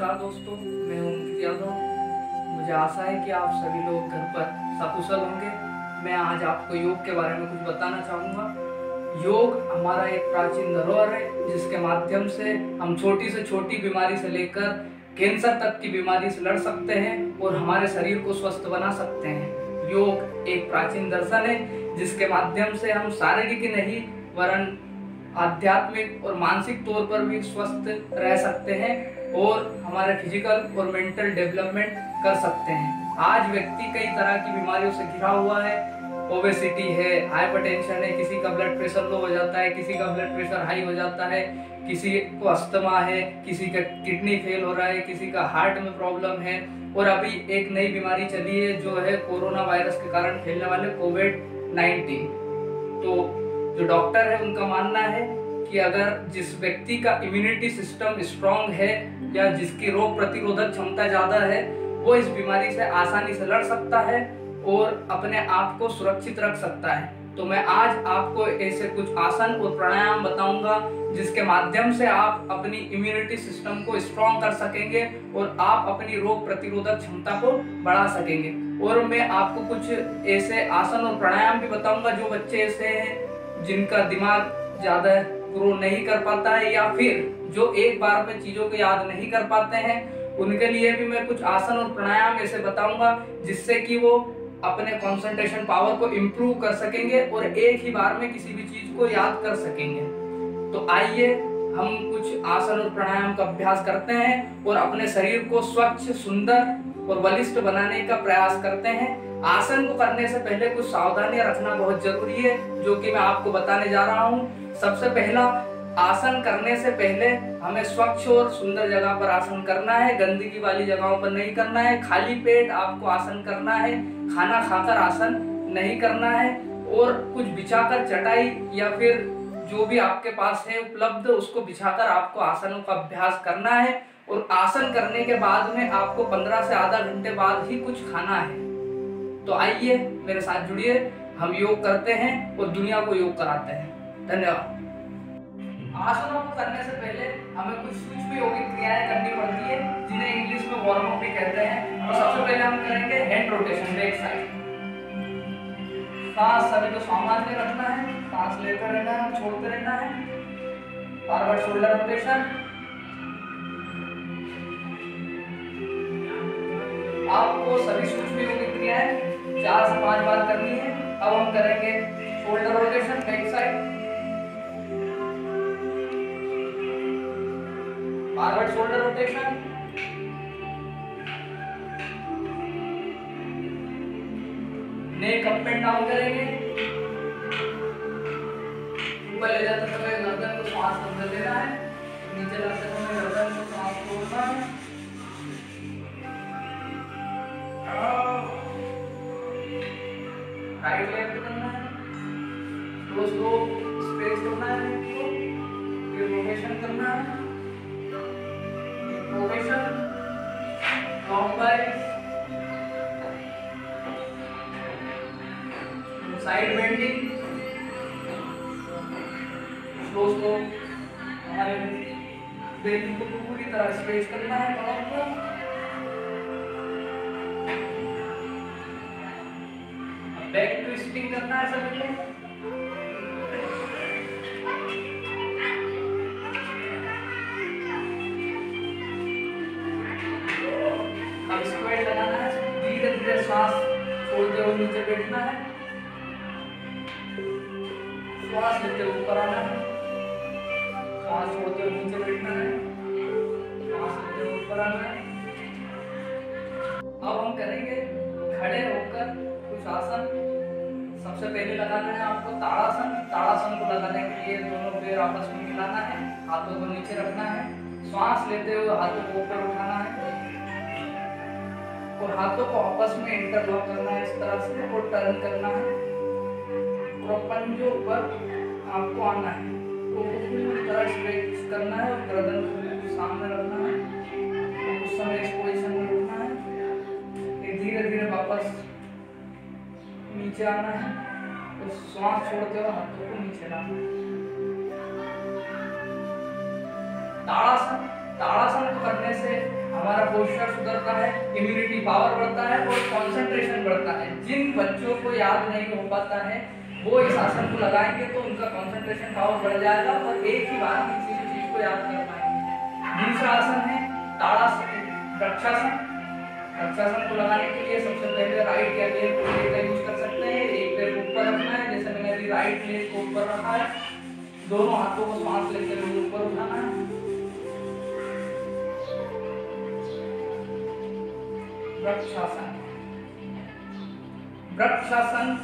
नमस्कार दोस्तों, मैं हूं अंकित यादव। मुझे आशा है कि आप सभी लोग घर पर सकुशल होंगे। मैं आज आपको योग के बारे में कुछ बताना चाहूँगा। योग हमारा एक प्राचीन धरोहर है, जिसके माध्यम से हम छोटी से छोटी बीमारी से लेकर कैंसर तक की बीमारी से लड़ सकते हैं और हमारे शरीर को स्वस्थ बना सकते हैं। योग एक प्राचीन दर्शन है, जिसके माध्यम से हम शारीरिक ही नहीं वरन आध्यात्मिक और मानसिक तौर पर भी स्वस्थ रह सकते हैं और हमारे फिजिकल और मेंटल डेवलपमेंट कर सकते हैं। आज व्यक्ति कई तरह की बीमारियों से घिरा हुआ है। ओबेसिटी है, हाइपरटेंशन है, किसी का ब्लड प्रेशर लो हो जाता है, किसी का ब्लड प्रेशर हाई हो जाता है, किसी को अस्थमा है, किसी का किडनी फेल हो रहा है, किसी का हार्ट में प्रॉब्लम है और अभी एक नई बीमारी चली है जो है कोरोना वायरस के कारण फैलने वाले कोविड-19। तो जो डॉक्टर है उनका मानना है कि अगर जिस व्यक्ति का इम्यूनिटी सिस्टम स्ट्रांग है या जिसकी रोग प्रतिरोधक क्षमता ज्यादा है, वो इस बीमारी से आसानी से लड़ सकता है और अपने आप को सुरक्षित रख सकता है। तो मैं आज आपको ऐसे कुछ आसन और प्राणायाम बताऊंगा जिसके माध्यम से आप अपनी इम्यूनिटी सिस्टम को स्ट्रांग कर सकेंगे और आप अपनी रोग प्रतिरोधक क्षमता को बढ़ा सकेंगे। और मैं आपको कुछ ऐसे आसन और प्राणायाम भी बताऊंगा जो बच्चे ऐसे हैं जिनका दिमाग ज्यादा ग्रो नहीं कर पाता है या फिर जो एक बार में चीजों को याद नहीं कर पाते हैं, उनके लिए भी मैं कुछ आसन और प्राणायाम ऐसे बताऊंगा जिससे कि वो अपने कंसंट्रेशन पावर को इम्प्रूव कर सकेंगे और एक ही बार में किसी भी चीज को याद कर सकेंगे। तो आइए हम कुछ आसन और प्राणायाम का अभ्यास करते हैं और अपने शरीर को स्वच्छ, सुंदर और बलिष्ठ बनाने का प्रयास करते हैं। आसन को करने से पहले कुछ सावधानियां रखना बहुत जरूरी है, जो कि मैं आपको बताने जा रहा हूं। सबसे पहला, आसन करने से पहले हमें स्वच्छ और सुंदर जगह पर आसन करना है, गंदगी वाली जगहों पर नहीं करना है। खाली पेट आपको आसन करना है, खाना खाकर आसन नहीं करना है और कुछ बिछाकर चटाई या फिर जो भी आपके पास है उपलब्ध उसको बिछाकर आपको आसनों का अभ्यास करना है। और आसन करने के बाद में आपको 15 से आधा घंटे बाद ही कुछ खाना है। तो आइए मेरे साथ जुड़िए, हम योग करते हैं और दुनिया को योग कराते हैं। धन्यवाद। आसनों को करने से पहले हमें कुछ सूक्ष्म योगिक क्रियाएं करनी पड़ती है, जिन्हें इंग्लिश में वार्म अप भी कहते हैं। और सबसे पहले हम करेंगे हैंड रोटेशन, बैक साइड। सांस सभी को सामान्य रखना है, सांस लेते रहना है, छोड़ते रहना है। Forward shoulder rotation. आपको सभी सूक्ष्म योगिक क्रियाएं 4 से 5 बार करनी है। अब हम करेंगे shoulder rotation, back side, forward shoulder rotation, neck up and down करेंगे। ऊपर ले जाते समय गर्दन को सांस अंदर लेना है, नीचे लाते समय गर्दन को सांस छोड़ना है। राइट लेफ्ट करना है, स्लो स्लो स्ट्रेच करना है, फिर रोटेशन करना है, rotation, clockwise, side bending, slow slow हमारे बेल्ट को पूरी तरह स्ट्रेच करना है कमर को। बैक ट्विस्टिंग करना है सभी को। अब स्क्वाट लगाना है, धीरे धीरे सांस छोड़ते हुए नीचे बैठना है, श्वास लेते हुए ऊपर आना है, सांस छोड़ते हुए नीचे बैठना है, सांस लेते हुए ऊपर आना है। अब हम करेंगे खड़े होकर कुछ आसन। सबसे पहले लगाना है आपको ताड़ासन। ताड़ासन को लगाने के लिए दोनों पैर आपस में मिलाना है, हाथों को नीचे रखना है, श्वास लेते हुए हाथों को ऊपर उठाना है और हाथों को आपस में इंटरलॉक करना है इस तरह से और टर्न करना है और पंजों पर आपको आना है, तो पूरी तरह स्ट्रेच करना है और गर्दन को सामने रखना है और उस समय इस पोजीशन में रुकना है। धीरे धीरे वापस नीचे आना है और श्वास छोड़ते हुए हाथों को नीचे लाना है। ताड़ासन, ताड़ासन को करने से हमारा पोस्चर सुधरता है, इम्यूनिटी पावर बढ़ता है और कंसंट्रेशन बढ़ता है। जिन बच्चों को याद नहीं हो पाता है वो इस आसन को लगाएंगे तो उनका कंसंट्रेशन पावर बढ़ जाएगा और एक ही बार में किसी भी चीज को याद कर पाएंगे। दूसरा आसन है ताड़ासन, वृक्षासन। वृक्षासन को लगाने के लिए सबसे पहले राइट या लेफ्ट लेग का यूज कर सकते हैं। एक पैर ऊपर रखना है, जैसे मैंने अभी राइट लेग को ऊपर रखा है, दोनों हाथों को सांस लेते हुए ऊपर उठाना है। वृक्षासन। वृक्षासन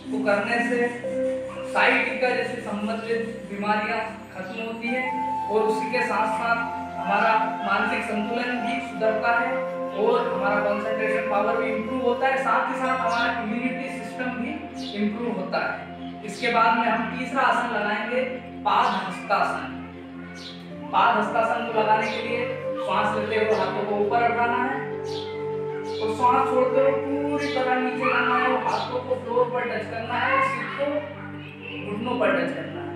को करने से साइटिका जैसे संबंधित बीमारियां खत्म होती है और उसी के साथ साथ हमारा मानसिक संतुलन भी सुधरता है और हमारा कंसंट्रेशन पावर भी इंप्रूव होता है, साथ ही साथ हमारा इम्यूनिटी सिस्टम भी इंप्रूव होता है। इसके बाद में हम तीसरा आसन लगाएंगे पाद हस्तासन। पाद हस्तासन को लगाने के लिए श्वास लेते हुए हाथों को ऊपर उठाना है और श्वास छोड़ते हुए पूरी तरह नीचे लाना है और हाथों को फ्लोर पर टच करना है, सिर को घुटनों पर टच करना है।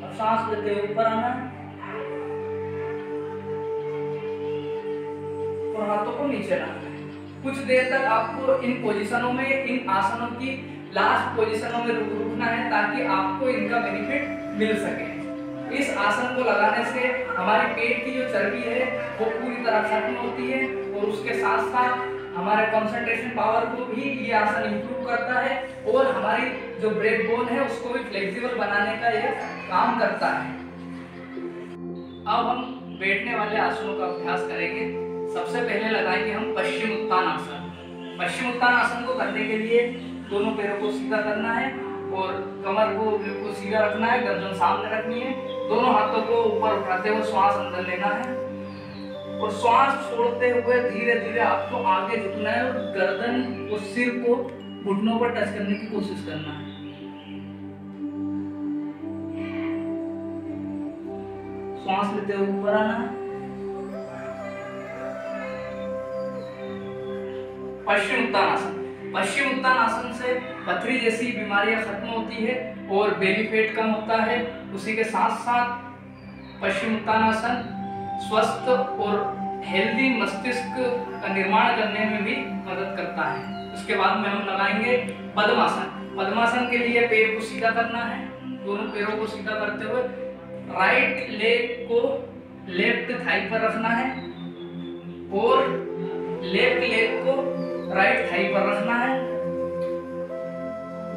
अब सांस लेते हुए ऊपर आना है और हाथों को नीचे लाना है। कुछ देर तक आपको इन पोजीशनों में, इन आसनों की लास्ट पोजीशनों में रुकना है ताकि आपको इनका बेनिफिट मिल सके। इस आसन को लगाने से हमारे पेट की जो चर्बी है वो पूरी तरह खत्म होती है और उसके साथ साथ हमारे कंसंट्रेशन पावर को भी ये आसन इंप्रूव करता है और हमारी जो ब्रेक बोन है उसको भी फ्लेक्सिबल बनाने का ये काम करता है। अब हम बैठने वाले आसनों का अभ्यास करेंगे। सबसे पहले लगाएंगे हम पश्चिम उत्तान आसन। पश्चिम उत्तान आसन को करने के लिए दोनों पैरों को सीधा करना है और कमर को बिल्कुल सीधा रखना है, गर्दन सामने रखनी है, दोनों हाथों को ऊपर उठाते हुए श्वास अंदर लेना है और श्वास छोड़ते हुए धीरे धीरे आपको आगे झुकना है और गर्दन और सिर को घुटनों पर टच करने की कोशिश करना है। श्वास लेते हुए ऊपर आना है। पश्चिम उत्तान आसन। पश्चिम उत्तान आसन से पथरी जैसी बीमारियां खत्म होती है और बेली फैट कम होता है। उसी के साथ साथ पश्चिम उत्तान आसन स्वस्थ और हेल्दी मस्तिष्क का निर्माण करने में भी मदद करता है। उसके बाद में हम लगाएंगे पद्मासन। पद्मासन के लिए पैर को सीधा करना है, दोनों पैरों को सीधा करते हुए राइट लेग को लेफ्ट थाई पर रखना है और लेफ्ट लेग को राइट थाई पर रखना है,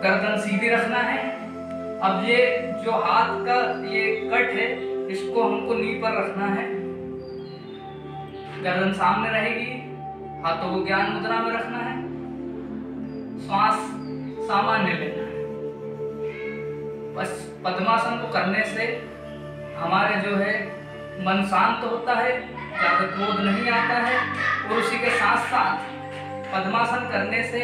गर्दन सीधी रखना है। अब ये जो हाथ का ये कट है इसको हमको नी पर रखना है, गर्दन सामने रहेगी, हाथों को ज्ञान मुद्रा में रखना है, श्वास सामान्य लेना है। बस पद्मासन को करने से हमारे जो है मन शांत होता है, ज्यादा क्रोध नहीं आता है और उसी के साथ साथ पद्मासन करने से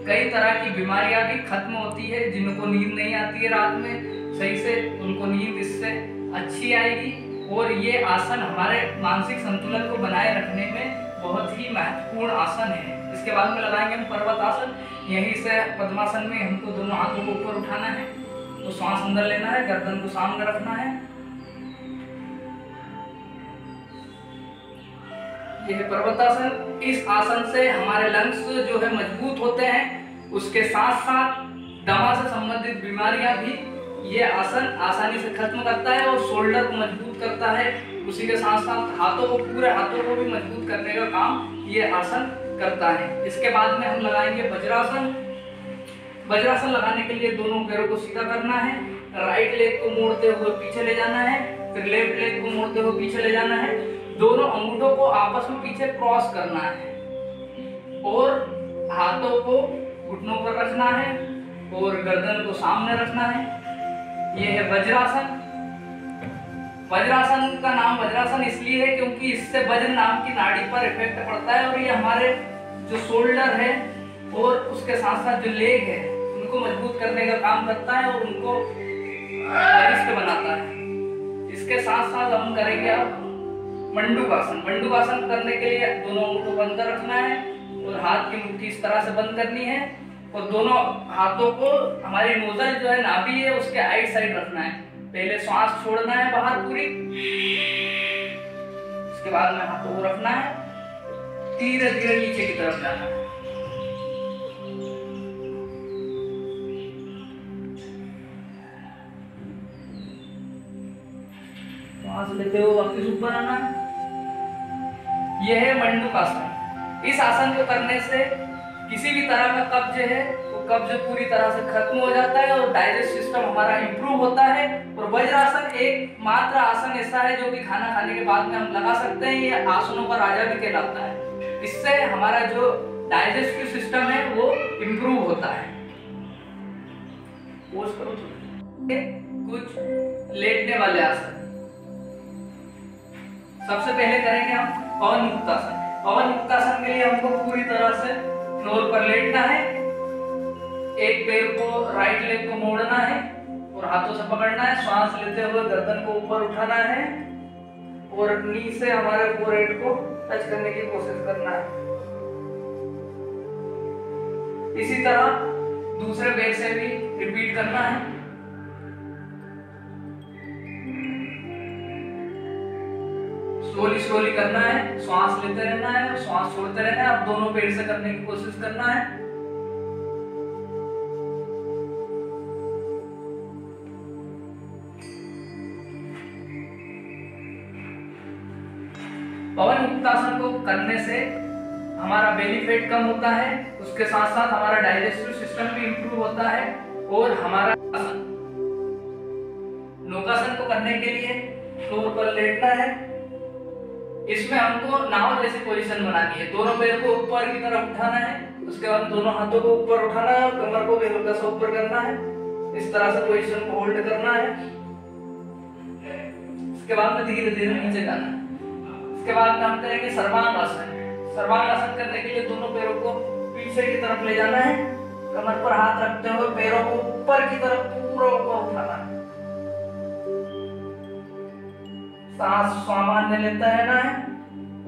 कई तरह की बीमारियां भी खत्म होती है। जिनको नींद नहीं आती है रात में सही से, उनको नींद इससे अच्छी आएगी और ये आसन हमारे मानसिक संतुलन को बनाए रखने में बहुत ही महत्वपूर्ण आसन है। इसके बाद में लगाएंगे हम पर्वतासन। यहीं से पद्मासन में हमको दोनों हाथों को ऊपर उठाना है, तो सांस अंदर लेना है, गर्दन को सामने रखना है। यह पर्वतासन। इस आसन से हमारे लंग्स जो है मजबूत होते हैं, उसके साथ साथ दमा से संबंधित बीमारियां भी ये आसन आसानी से खत्म करता है और शोल्डर को मजबूत करता है। उसी के साथ साथ हाथों को, पूरे हाथों को भी मजबूत करने का काम ये आसन करता है। इसके बाद में हम लगाएंगे वज्रासन। वज्रासन लगाने के लिए दोनों पैरों को सीधा करना है, राइट लेग को मोड़ते हुए पीछे ले जाना है, फिर लेफ्ट लेग को मोड़ते हुए पीछे ले जाना है, दोनों अंगूठों को आपस में पीछे क्रॉस करना है और हाथों को घुटनों पर रखना है और गर्दन को सामने रखना है। यह है वज्रासन। वज्रासन का नाम वज्रासन इसलिए है क्योंकि इससे वज्र नाम की नाड़ी पर इफेक्ट पड़ता है और ये हमारे जो शोल्डर है और उसके साथ साथ जो लेग है उनको मजबूत करने का काम करता है और उनको बलिष्ठ बनाता है। इसके साथ साथ हम करेंगे अब मंडूकासन। मंडूकासन करने के लिए दोनों अंगूठों को अंदर रखना है और हाथ की मुट्ठी इस तरह से बंद करनी है और दोनों हाथों को हमारी नोजल जो है नाभि है उसके आइट साइड रखना है पहले श्वास छोड़ना है बाहर पूरी, उसके बाद में हाथों को रखना है, धीरे धीरे नीचे की तरफ जाना है। सांस लेते हुए वापस ऊपर आना है। यह है मंडूक आसन। इस आसन को करने से किसी भी तरह का कब्ज है वो कब्ज पूरी तरह से खत्म हो जाता है और डाइजेस्ट सिस्टम हमारा इंप्रूव होता है। और वज्रासन एक मात्र आसन ऐसा है जो कि खाना खाने के बाद में हम लगा सकते हैं। ये आसनों का राजा भी कहलाता है। इससे हमारा जो डाइजेस्टिव सिस्टम है वो इंप्रूव होता है। पोज करो कुछ लेटने वाले आसन। सबसे पहले करेंगे हम पवन मुक्तासन। पवन मुक्तासन के लिए हमको पूरी तरह से फ्लोर पर लेटना है, एक पैर को राइट लेग को मोड़ना है और हाथों से पकड़ना है। श्वास लेते हुए गर्दन को ऊपर उठाना है और नी से हमारे फोरहेड को टच करने की कोशिश करना है। इसी तरह दूसरे पैर से भी रिपीट करना है। स्लोली करना है, श्वास लेते रहना है और श्वास छोड़ते रहना है। अब दोनों पैर से करने की कोशिश करना है। पवन मुक्तासन को करने से हमारा बेली फैट कम होता है, उसके साथ साथ हमारा डाइजेस्टिव सिस्टम भी इंप्रूव होता है। और हमारा आसन नौकासन को करने के लिए फ्लोर पर लेटना है। इसमें हमको नाव जैसी पोजीशन बनानी है। दोनों पैर को ऊपर की तरफ उठाना है, उसके बाद दोनों हाथों को ऊपर उठाना है और कमर को भी हल्का सा ऊपर करना है। इस तरह से पोजीशन को होल्ड करना है। इसके बाद में धीरे धीरे नीचे जाना है। इसके बाद में हम करेंगे सर्वांगासन। सर्वांगासन करने के लिए दोनों पैरों को पीछे की तरफ ले जाना है, कमर पर हाथ रखते हुए पैरों को ऊपर की तरफ पूरा ऊपर उठाना है। सांस सामान्य लेता है ना है,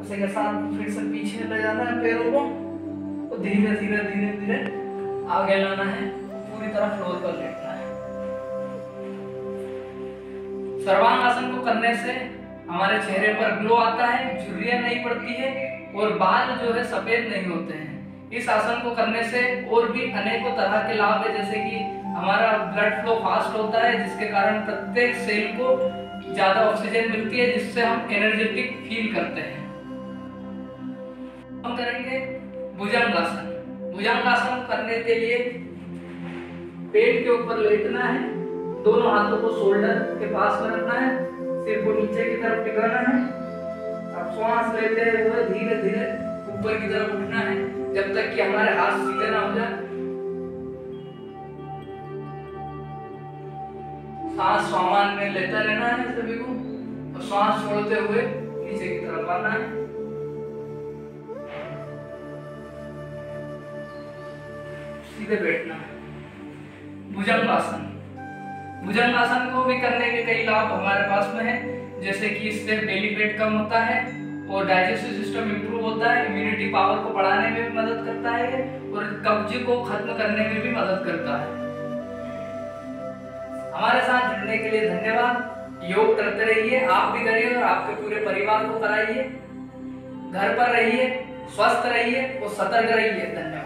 उसी के साथ फिर से पीछे ले जाना है पैरों को और धीरे धीरे आगे लाना है। पूरी तरह फ्लोर पर लेटना है। सर्वांगासन को करने से हमारे चेहरे पर ग्लो आता है, झुर्रियां नहीं पड़ती है और बाल जो है सफेद नहीं होते हैं। इस आसन को करने से और भी अनेकों तरह के लाभ है, जैसे कि हमारा ब्लड फ्लो फास्ट होता है, जिसके कारण प्रत्येक सेल को ज्यादा ऑक्सीजन मिलती है, जिससे हम एनर्जेटिक फील करते हैं। हम करेंगे भुजंगासन। भुजंगासन करने के लिए पेट के ऊपर लेटना है, दोनों हाथों को शोल्डर के पास में रखना है, सिर को नीचे की तरफ टिकाना है। अब श्वास लेते हुए धीरे धीरे ऊपर की तरफ उठना है जब तक कि हमारे हाथ सीधे ना हो जाए। सांस सामान्य लेता रहना है सभी को और श्वास छोड़ते हुए नीचे की तरफ आना है। सीधे बैठना है। भुजंगासन। भुजंगासन को भी करने के कई लाभ हमारे पास में है, जैसे कि इससे बेली फैट कम होता है और डाइजेस्टिव सिस्टम इंप्रूव होता है, इम्यूनिटी पावर को बढ़ाने में भी मदद करता है और कब्ज को खत्म करने में भी मदद करता है। हमारे साथ जुड़ने के लिए धन्यवाद। योग करते रहिए, आप भी करिए और आपके पूरे परिवार को कराइए। घर पर रहिए, स्वस्थ रहिए और सतर्क रहिए। धन्यवाद।